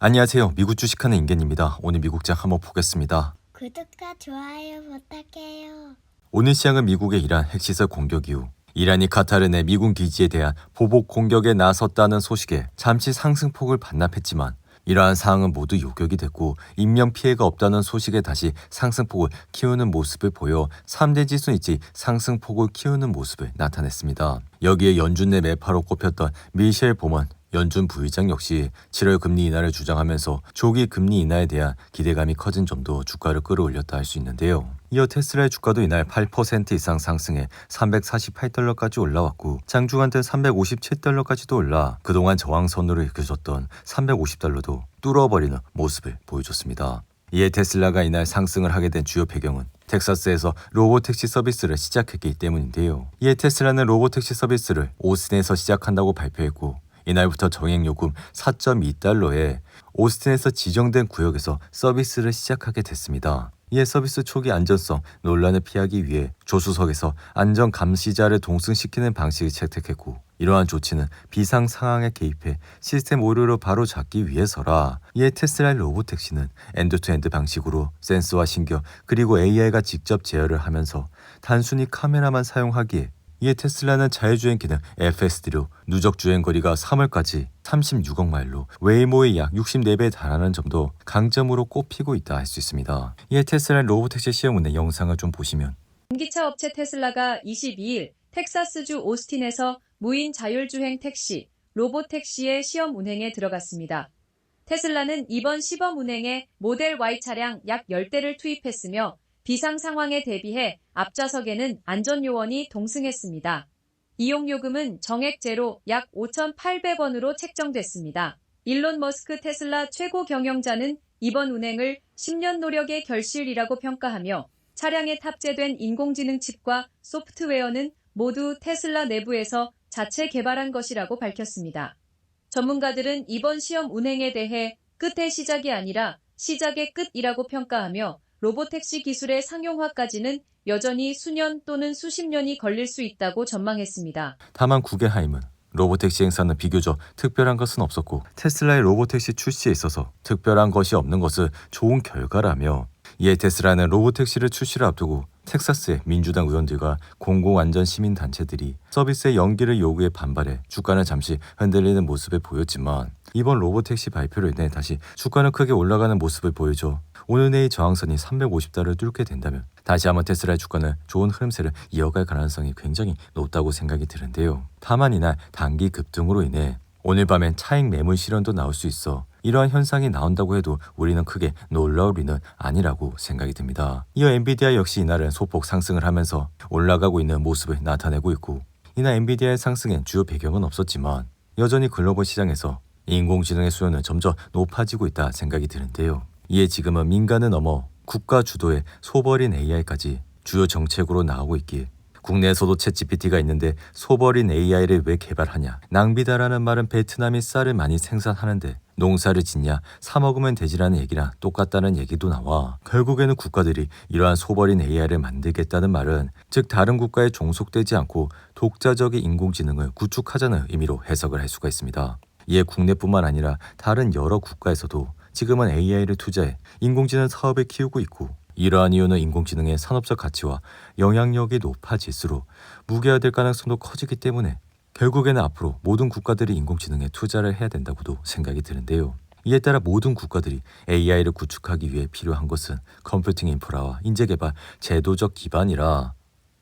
안녕하세요. 미국 주식하는 임겐입니다. 오늘 미국장 한번 보겠습니다. 구독과 좋아요 부탁해요. 오늘 시장은 미국의 이란 핵시설 공격 이후 이란이 카타르 내 미군 기지에 대한 보복 공격에 나섰다는 소식에 잠시 상승폭을 반납했지만 이러한 사항은 모두 요격이 됐고 인명피해가 없다는 소식에 다시 상승폭을 키우는 모습을 보여 3대 지수 일지 상승폭을 키우는 모습을 나타냈습니다. 여기에 연준 내 매파로 꼽혔던 미셸 보먼 연준 부의장 역시 7월 금리 인하를 주장하면서 조기 금리 인하에 대한 기대감이 커진 점도 주가를 끌어올렸다 할 수 있는데요. 이어 테슬라의 주가도 이날 8% 이상 상승해 348달러까지 올라왔고 장중한 때 357달러까지도 올라 그동안 저항선으로 이끌어졌던 350달러도 뚫어버리는 모습을 보여줬습니다. 이에 테슬라가 이날 상승을 하게 된 주요 배경은 텍사스에서 로보택시 서비스를 시작했기 때문인데요. 이에 테슬라는 로보택시 서비스를 오스틴에서 시작한다고 발표했고 이날부터 정액요금 4.2달러에 오스틴에서 지정된 구역에서 서비스를 시작하게 됐습니다. 이에 서비스 초기 안전성 논란을 피하기 위해 조수석에서 안전 감시자를 동승시키는 방식을 채택했고 이러한 조치는 비상 상황에 개입해 시스템 오류를 바로 잡기 위해서라. 이에 테슬라의 로보택시는 엔드투엔드 방식으로 센서와 신경 그리고 AI가 직접 제어를 하면서 단순히 카메라만 사용하기에 이에 테슬라는 자율주행 기능 FSD로 누적 주행 거리가 3월까지 36억 마일로 웨이모의 약 64배에 달하는 점도 강점으로 꼽히고 있다 할 수 있습니다. 이에 테슬라의 로보택시 시험 운행 영상을 좀 보시면 전기차 업체 테슬라가 22일 텍사스주 오스틴에서 무인 자율주행 택시, 로보택시의 시험 운행에 들어갔습니다. 테슬라는 이번 시범 운행에 모델 Y 차량 약 10대를 투입했으며 비상 상황에 대비해 앞좌석에는 안전요원이 동승했습니다. 이용요금은 정액 제로 약 5,800원으로 책정됐습니다. 일론 머스크 테슬라 최고 경영자는 이번 운행을 10년 노력의 결실이라고 평가하며 차량에 탑재된 인공지능 칩과 소프트웨어는 모두 테슬라 내부에서 자체 개발한 것이라고 밝혔습니다. 전문가들은 이번 시험 운행에 대해 끝의 시작이 아니라 시작의 끝이라고 평가하며 로보택시 기술의 상용화까지는 여전히 수년 또는 수십 년이 걸릴 수 있다고 전망했습니다. 다만 구겐하임은 로보택시 행사는 비교적 특별한 것은 없었고 테슬라의 로보택시 출시에 있어서 특별한 것이 없는 것은 좋은 결과라며 이에 테슬라는 로보택시를 출시를 앞두고 텍사스의 민주당 의원들과 공공안전시민단체들이 서비스의 연기를 요구해 반발해 주가는 잠시 흔들리는 모습을 보였지만 이번 로보택시 발표로 인해 다시 주가는 크게 올라가는 모습을 보여줘 오늘 내의 저항선이 350달러를 뚫게 된다면 다시 한번 테슬라의 주가는 좋은 흐름세를 이어갈 가능성이 굉장히 높다고 생각이 드는데요. 다만 이날 단기 급등으로 인해 오늘 밤엔 차익 매물 실현도 나올 수 있어 이러한 현상이 나온다고 해도 우리는 크게 놀라울 리는 아니라고 생각이 듭니다. 이어 엔비디아 역시 이날은 소폭 상승을 하면서 올라가고 있는 모습을 나타내고 있고 이날 엔비디아의 상승엔 주요 배경은 없었지만 여전히 글로벌 시장에서 인공지능의 수요는 점점 높아지고 있다 생각이 드는데요. 이에 지금은 민간을 넘어 국가 주도의 소버린 AI까지 주요 정책으로 나오고 있기에 국내에서도 챗GPT가 있는데 소버린 AI를 왜 개발하냐 낭비다라는 말은 베트남이 쌀을 많이 생산하는데 농사를 짓냐 사 먹으면 되지라는 얘기랑 똑같다는 얘기도 나와 결국에는 국가들이 이러한 소버린 AI를 만들겠다는 말은 즉 다른 국가에 종속되지 않고 독자적인 인공지능을 구축하자는 의미로 해석을 할 수가 있습니다. 이에 국내뿐만 아니라 다른 여러 국가에서도 지금은 AI를 투자해 인공지능 사업을 키우고 있고 이러한 이유는 인공지능의 산업적 가치와 영향력이 높아질수록 무게화될 가능성도 커지기 때문에 결국에는 앞으로 모든 국가들이 인공지능에 투자를 해야 된다고도 생각이 드는데요. 이에 따라 모든 국가들이 AI를 구축하기 위해 필요한 것은 컴퓨팅 인프라와 인재개발, 제도적 기반이라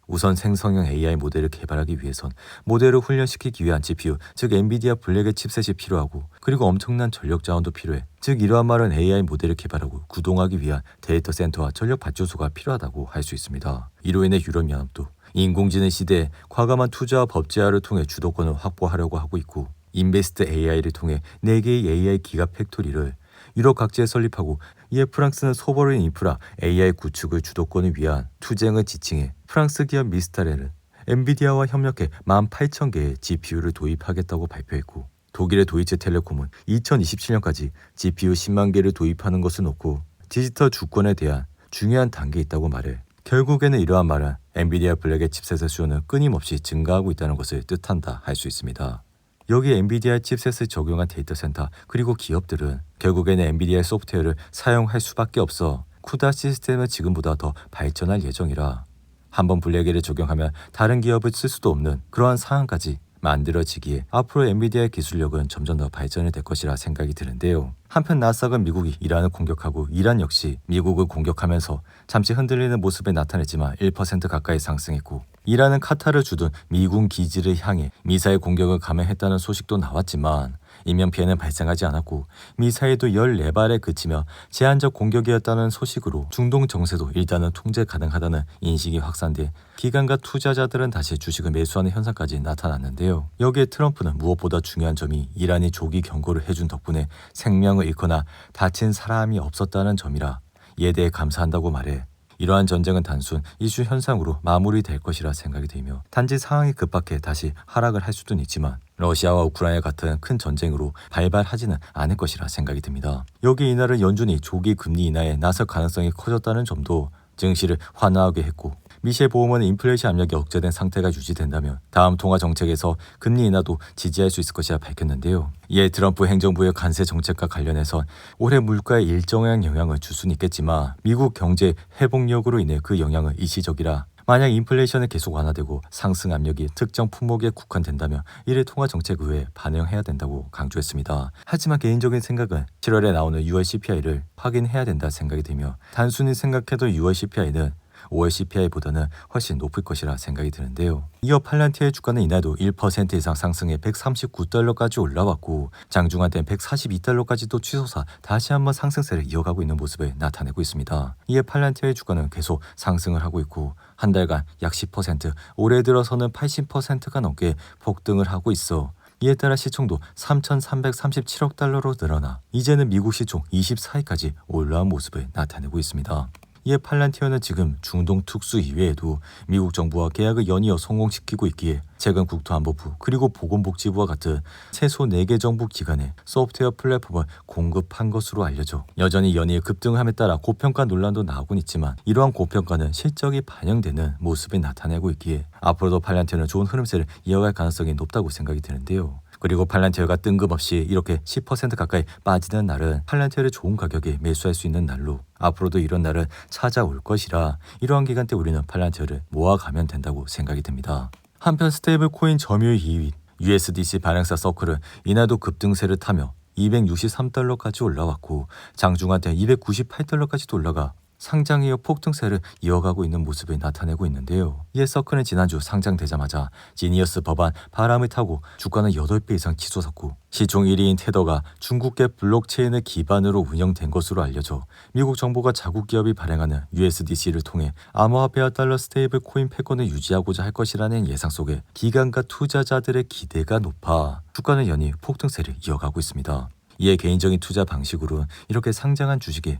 우선 생성형 AI 모델을 개발하기 위해선 모델을 훈련시키기 위한 GPU, 즉 엔비디아 블랙의 칩셋이 필요하고 그리고 엄청난 전력 자원도 필요해. 즉 이러한 말은 AI 모델을 개발하고 구동하기 위한 데이터 센터와 전력 발전소가 필요하다고 할 수 있습니다. 이로 인해 유럽연합도 인공지능 시대에 과감한 투자와 법 제어를 통해 주도권을 확보하려고 하고 있고 인베스트 AI를 통해 4개의 AI 기가 팩토리를 유럽 각지에 설립하고 이에 프랑스는 소버린 인프라 AI 구축을 주도권을 위한 투쟁을 지칭해 프랑스 기업 미스타렐은 엔비디아와 협력해 18,000개의 GPU를 도입하겠다고 발표했고 독일의 도이체텔레콤은 2027년까지 GPU 10만 개를 도입하는 것을 놓고 디지털 주권에 대한 중요한 단계에 있다고 말해 결국에는 이러한 말은 엔비디아 블랙의 칩셋의 수요는 끊임없이 증가하고 있다는 것을 뜻한다 할 수 있습니다. 여기에 엔비디아 칩셋을 적용한 데이터 센터 그리고 기업들은 결국에는 엔비디아 소프트웨어를 사용할 수밖에 없어 쿠다 시스템은 지금보다 더 발전할 예정이라 한번 블랙에를 적용하면 다른 기업을 쓸 수도 없는 그러한 상황까지 만들어지기에 앞으로 엔비디아의 기술력은 점점 더 발전이 될 것이라 생각이 드는데요. 한편 나스닥은 미국이 이란을 공격하고 이란 역시 미국을 공격하면서 잠시 흔들리는 모습을 나타냈지만 1% 가까이 상승했고 이란은 카타르를 주둔 미군 기지를 향해 미사일 공격을 감행했다는 소식도 나왔지만 인명피해는 발생하지 않았고 미사일도 14발에 그치며 제한적 공격이었다는 소식으로 중동 정세도 일단은 통제 가능하다는 인식이 확산돼 기관과 투자자들은 다시 주식을 매수하는 현상까지 나타났는데요. 여기에 트럼프는 무엇보다 중요한 점이 이란이 조기 경고를 해준 덕분에 생명을 잃거나 다친 사람이 없었다는 점이라 이에 대해 감사한다고 말해 이러한 전쟁은 단순 이슈 현상으로 마무리될 것이라 생각이 되며 단지 상황이 급박해 다시 하락을 할 수는 있지만 러시아와 우크라이나 같은 큰 전쟁으로 발발하지는 않을 것이라 생각이 듭니다. 여기 이날은 연준이 조기 금리 인하에 나설 가능성이 커졌다는 점도 증시를 환호하게 했고 미셸 보우먼은 인플레이션 압력이 억제된 상태가 유지된다면 다음 통화 정책에서 금리 인하도 지지할 수 있을 것이라 밝혔는데요. 이에 트럼프 행정부의 관세 정책과 관련해서 올해 물가에 일정한 영향을 줄 수는 있겠지만 미국 경제 회복력으로 인해 그 영향은 일시적이라 만약 인플레이션이 계속 완화되고 상승 압력이 특정 품목에 국한된다면 이를 통화 정책 외에 반영해야 된다고 강조했습니다. 하지만 개인적인 생각은 7월에 나오는 6월 CPI를 확인해야 된다 생각이 되며 단순히 생각해도 6월 CPI는 5월 CPI보다는 훨씬 높을 것이라 생각이 드는데요. 이어 팔란티어의 주가는 이날도 1% 이상 상승해 139달러까지 올라왔고 장중한 때는 142달러까지도 치솟아 다시 한번 상승세를 이어가고 있는 모습을 나타내고 있습니다. 이에 팔란티어의 주가는 계속 상승을 하고 있고 한 달간 약 10%, 올해 들어서는 80%가 넘게 폭등을 하고 있어 이에 따라 시총도 3,337억 달러로 늘어나 이제는 미국 시총 24위까지 올라온 모습을 나타내고 있습니다. 이에 팔란티어는 지금 중동 특수 이외에도 미국 정부와 계약을 연이어 성공시키고 있기에 최근 국토안보부 그리고 보건복지부와 같은 최소 4개 정부 기관에 소프트웨어 플랫폼을 공급한 것으로 알려져 여전히 연이어 급등함에 따라 고평가 논란도 나오곤 있지만 이러한 고평가는 실적이 반영되는 모습을 나타내고 있기에 앞으로도 팔란티어는 좋은 흐름세를 이어갈 가능성이 높다고 생각이 드는데요. 그리고 팔란티어가 뜬금없이 이렇게 10% 가까이 빠지는 날은 팔란티어를 좋은 가격에 매수할 수 있는 날로 앞으로도 이런 날은 찾아올 것이라 이러한 기간 때 우리는 팔란티어를 모아가면 된다고 생각이 듭니다. 한편 스테이블 코인 점유율 2위 USDC 발행사 서클은 이날도 급등세를 타며 263달러까지 올라왔고 장중한 때 298달러까지도 올라가 상장 이어 폭등세를 이어가고 있는 모습을 나타내고 있는데요. 이에 서클은 지난주 상장되자마자 지니어스 법안 바람을 타고 주가는 8배 이상 치솟았고 시총 1위인 테더가 중국계 블록체인을 기반으로 운영된 것으로 알려져 미국 정부가 자국 기업이 발행하는 USDC를 통해 암호화폐와 달러 스테이블 코인 패권을 유지하고자 할 것이라는 예상 속에 기관과 투자자들의 기대가 높아 주가는 연이어 폭등세를 이어가고 있습니다. 이에 개인적인 투자 방식으로 이렇게 상장한 주식에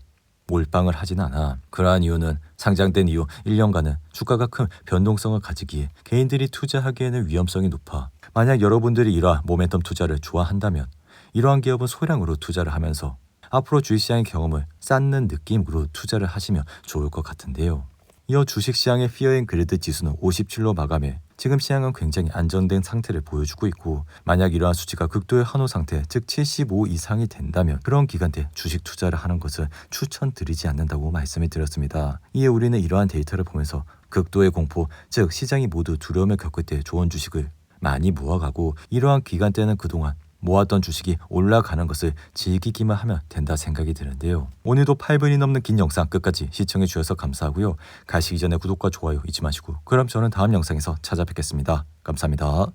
몰빵을 하진 않아. 그러한 이유는 상장된 이후 1년간은 주가가 큰 변동성을 가지기에 개인들이 투자하기에는 위험성이 높아. 만약 여러분들이 이러한 모멘텀 투자를 좋아한다면 이러한 기업은 소량으로 투자를 하면서 앞으로 주식시장의 경험을 쌓는 느낌으로 투자를 하시면 좋을 것 같은데요. 이어 주식시장의 피어 앤 그레드 지수는 57로 마감해 지금 시장은 굉장히 안정된 상태를 보여주고 있고 만약 이러한 수치가 극도의 환호 상태 즉 75 이상이 된다면 그런 기간대 주식 투자를 하는 것을 추천드리지 않는다고 말씀을 드렸습니다. 이에 우리는 이러한 데이터를 보면서 극도의 공포 즉 시장이 모두 두려움을 겪을 때 좋은 주식을 많이 모아가고 이러한 기간대는 그동안 모았던 주식이 올라가는 것을 즐기기만 하면 된다 생각이 드는데요. 오늘도 8분이 넘는 긴 영상 끝까지 시청해 주셔서 감사하고요. 가시기 전에 구독과 좋아요 잊지 마시고 그럼 저는 다음 영상에서 찾아뵙겠습니다. 감사합니다.